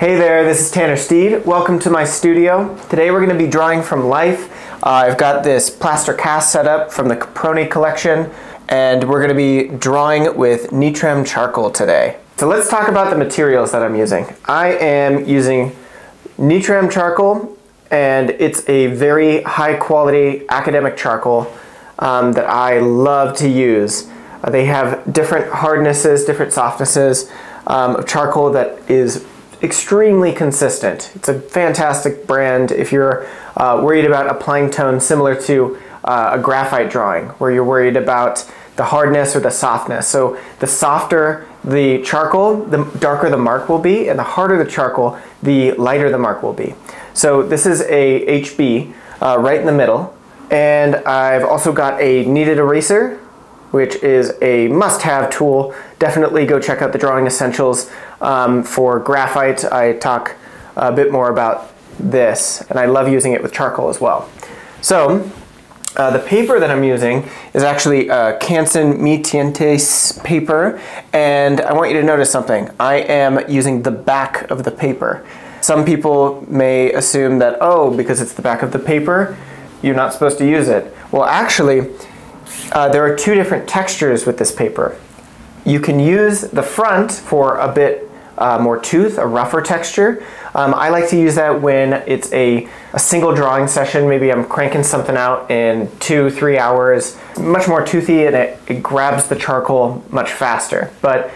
Hey there, this is Tanner Steed. Welcome to my studio. Today we're going to be drawing from life. I've got this plaster cast set up from the Caproni collection, and we're going to be drawing with Nitram charcoal today. So let's talk about the materials that I'm using. I am using Nitram charcoal, and it's a very high quality academic charcoal that I love to use. They have different hardnesses, different softnesses of charcoal that is extremely consistent. It's a fantastic brand if you're worried about applying tone similar to a graphite drawing, where you're worried about the hardness or the softness. So the softer the charcoal, the darker the mark will be, and the harder the charcoal, the lighter the mark will be. So this is a HB right in the middle, and I've also got a kneaded eraser, which is a must-have tool. Definitely go check out the Drawing Essentials for graphite. I talk a bit more about this, and I love using it with charcoal as well. So the paper that I'm using is actually Canson Mi Tientes paper, and I want you to notice something. I am using the back of the paper. Some people may assume that, oh, because it's the back of the paper, you're not supposed to use it. Well, actually, there are two different textures with this paper. You can use the front for a bit more tooth, a rougher texture. I like to use that when it's a single drawing session. Maybe I'm cranking something out in 2-3 hours. Much more toothy, and it grabs the charcoal much faster. But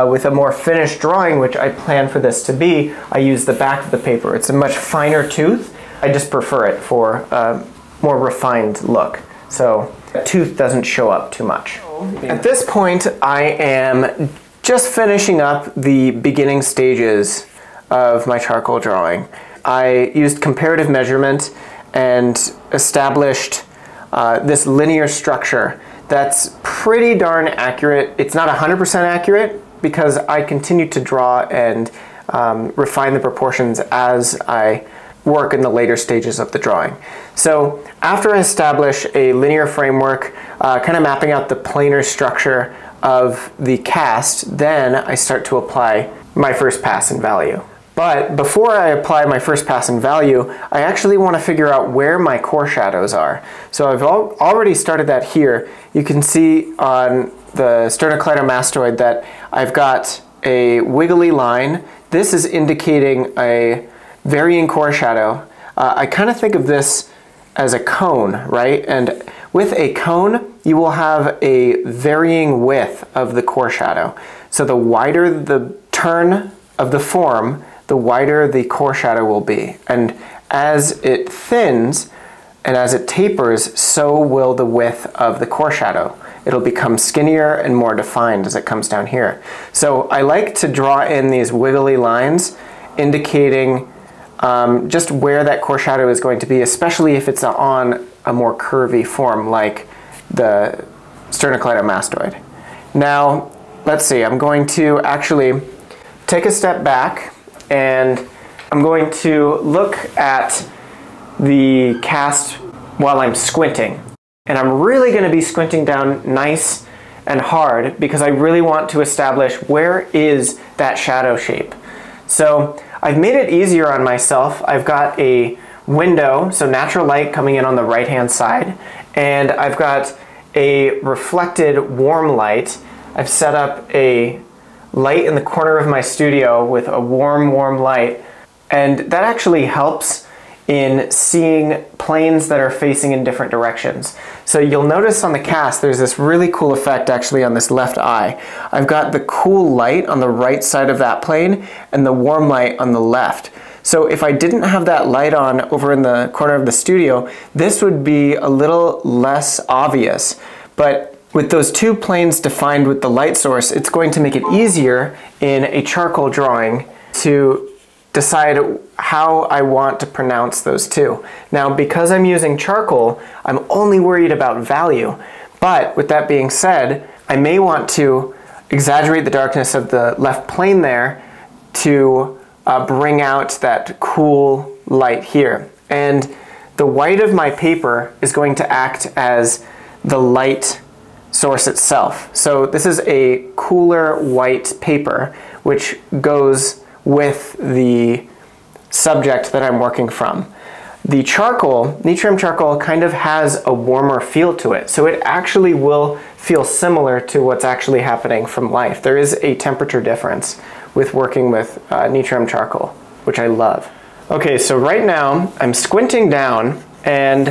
with a more finished drawing, which I plan for this to be, I use the back of the paper. It's a much finer tooth. I just prefer it for a more refined look. So the tooth doesn't show up too much. At this point, I am just finishing up the beginning stages of my charcoal drawing. I used comparative measurement and established this linear structure that's pretty darn accurate. It's not 100% accurate because I continue to draw and refine the proportions as I work in the later stages of the drawing. So after I establish a linear framework, kind of mapping out the planar structure of the cast, then I start to apply my first pass and value. But before I apply my first pass and value, I actually want to figure out where my core shadows are. So I've already started that here. You can see on the sternocleidomastoid that I've got a wiggly line. This is indicating a varying core shadow. I kind of think of this as a cone, right? And with a cone, you will have a varying width of the core shadow. So the wider the turn of the form, the wider the core shadow will be. And as it thins and as it tapers, so will the width of the core shadow. It'll become skinnier and more defined as it comes down here. So I like to draw in these wiggly lines indicating just where that core shadow is going to be, especially if it's on a more curvy form like the sternocleidomastoid. Now, let's see, I'm going to actually take a step back, and I'm going to look at the cast while I'm squinting. And I'm really going to be squinting down nice and hard because I really want to establish where is that shadow shape. So I've made it easier on myself. I've got a window, so natural light coming in on the right-hand side, and I've got a reflected warm light. I've set up a light in the corner of my studio with a warm light, and that actually helps in seeing planes that are facing in different directions. So you'll notice on the cast there's this really cool effect actually on this left eye. I've got the cool light on the right side of that plane and the warm light on the left. So if I didn't have that light on over in the corner of the studio, this would be a little less obvious. But with those two planes defined with the light source, it's going to make it easier in a charcoal drawing to decide how I want to pronounce those two. Now, because I'm using charcoal, I'm only worried about value. But with that being said, I may want to exaggerate the darkness of the left plane there to bring out that cool light here. And the white of my paper is going to act as the light source itself. So this is a cooler white paper, which goes with the subject that I'm working from. The charcoal, Nichiren charcoal, kind of has a warmer feel to it, so it actually will feel similar to what's actually happening from life. There is a temperature difference with working with Nichiren charcoal, which I love. Okay, so right now I'm squinting down and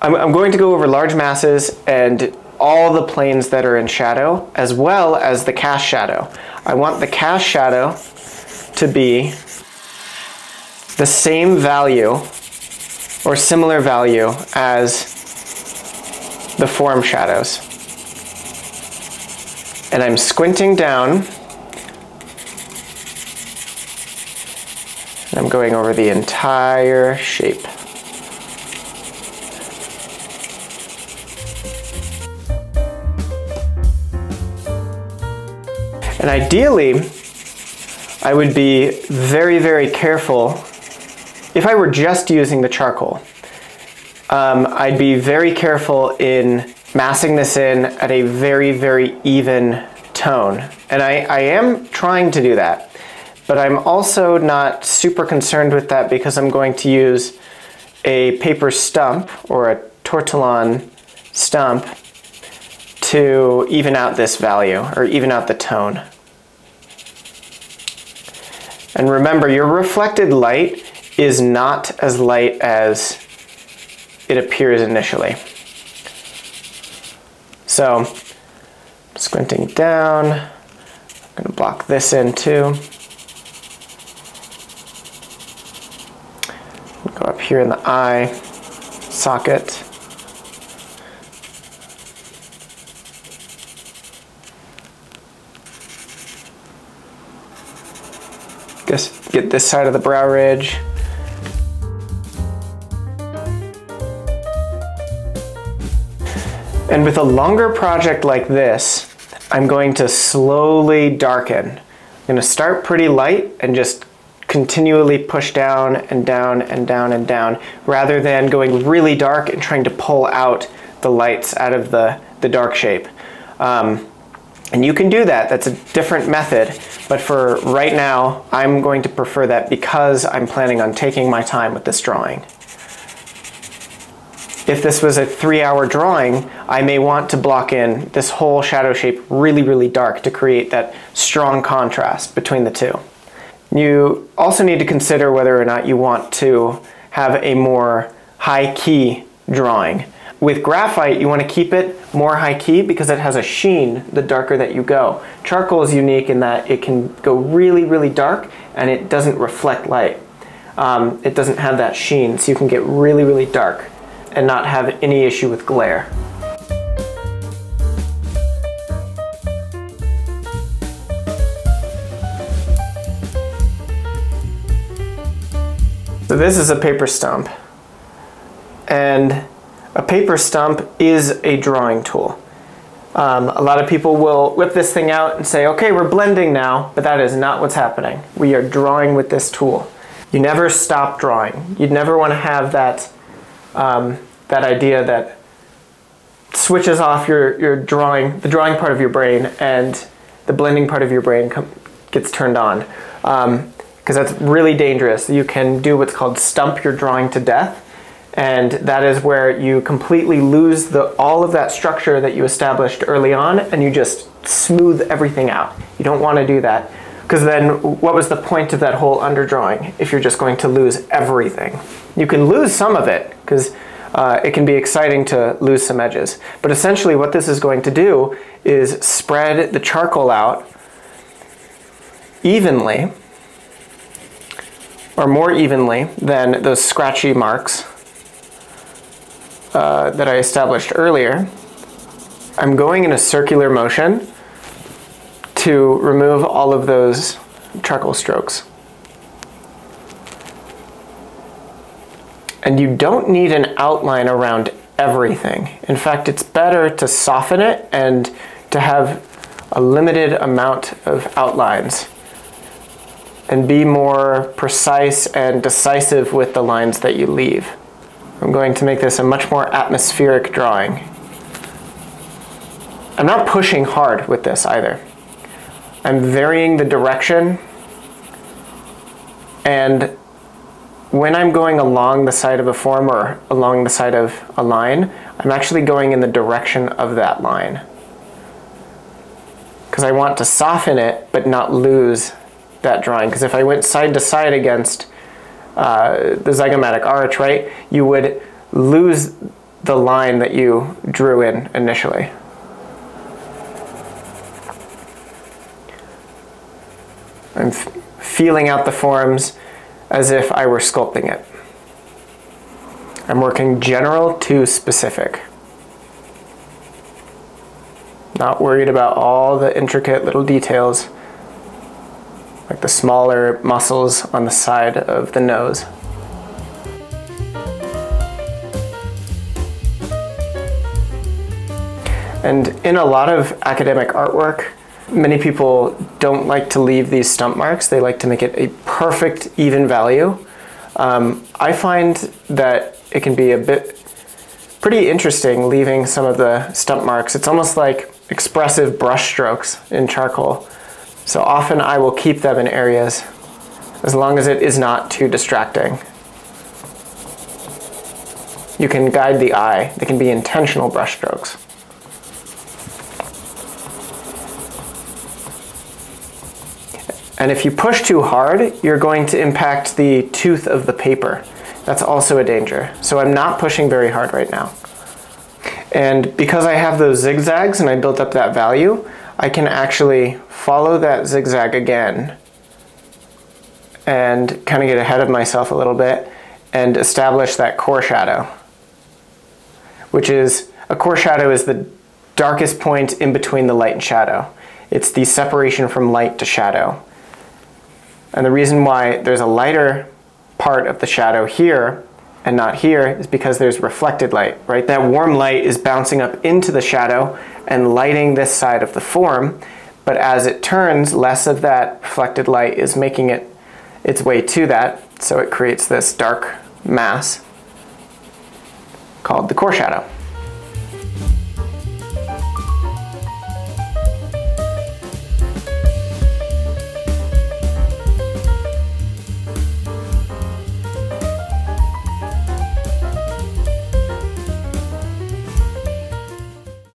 I'm going to go over large masses and all the planes that are in shadow, as well as the cast shadow. I want the cast shadow to be the same value or similar value as the form shadows. And I'm squinting down and I'm going over the entire shape. And ideally, I would be very, very careful. If I were just using the charcoal, I'd be very careful in massing this in at a very, very even tone. And I am trying to do that, but I'm also not super concerned with that because I'm going to use a paper stump or a tortillon stump to even out this value or even out the tone. And remember, your reflected light is not as light as it appears initially. So, squinting down, I'm going to block this in too. Go up here in the eye socket. Just get this side of the brow ridge. And with a longer project like this, I'm going to slowly darken. I'm going to start pretty light and just continually push down and down and down and down, rather than going really dark and trying to pull out the lights out of the dark shape. And you can do that, that's a different method, but for right now, I'm going to prefer that because I'm planning on taking my time with this drawing. If this was a 3-hour drawing, I may want to block in this whole shadow shape really, really dark to create that strong contrast between the two. You also need to consider whether or not you want to have a more high-key drawing. With graphite, you want to keep it more high-key because it has a sheen the darker that you go. Charcoal is unique in that it can go really, really dark and it doesn't reflect light. It doesn't have that sheen, so you can get really, really dark and not have any issue with glare. So this is a paper stump, and a paper stump is a drawing tool. A lot of people will whip this thing out and say, okay, we're blending now, but that is not what's happening. We are drawing with this tool. You never stop drawing. You'd never want to have that, that idea that switches off your drawing, the drawing part of your brain, and the blending part of your brain gets turned on. Because that's really dangerous. You can do what's called stump your drawing to death, and that is where you completely lose all of that structure that you established early on, and you just smooth everything out. You don't want to do that, because then what was the point of that whole underdrawing if you're just going to lose everything? You can lose some of it, because it can be exciting to lose some edges. But essentially what this is going to do is spread the charcoal out evenly, or more evenly than those scratchy marks that I established earlier. I'm going in a circular motion to remove all of those charcoal strokes. And you don't need an outline around everything. In fact, it's better to soften it and to have a limited amount of outlines and be more precise and decisive with the lines that you leave. I'm going to make this a much more atmospheric drawing. I'm not pushing hard with this either. I'm varying the direction And when I'm going along the side of a form or along the side of a line, I'm actually going in the direction of that line. Because I want to soften it, but not lose that drawing. Because if I went side to side against the zygomatic arch, right, you would lose the line that you drew in initially. I'm feeling out the forms as if I were sculpting it. I'm working general to specific. Not worried about all the intricate little details, like the smaller muscles on the side of the nose. And in a lot of academic artwork, many people don't like to leave these stump marks. They like to make it a perfect even value. I find that it can be pretty interesting leaving some of the stump marks. It's almost like expressive brush strokes in charcoal. So often I will keep them in areas as long as it is not too distracting. You can guide the eye. They can be intentional brush strokes. And if you push too hard, you're going to impact the tooth of the paper. That's also a danger. So I'm not pushing very hard right now. And because I have those zigzags and I built up that value, I can actually follow that zigzag again and kind of get ahead of myself a little bit and establish that core shadow, which is, a core shadow is the darkest point in between the light and shadow. It's the separation from light to shadow. And the reason why there's a lighter part of the shadow here and not here is because there's reflected light, right? That warm light is bouncing up into the shadow and lighting this side of the form, but as it turns, less of that reflected light is making its way to that, so it creates this dark mass called the core shadow.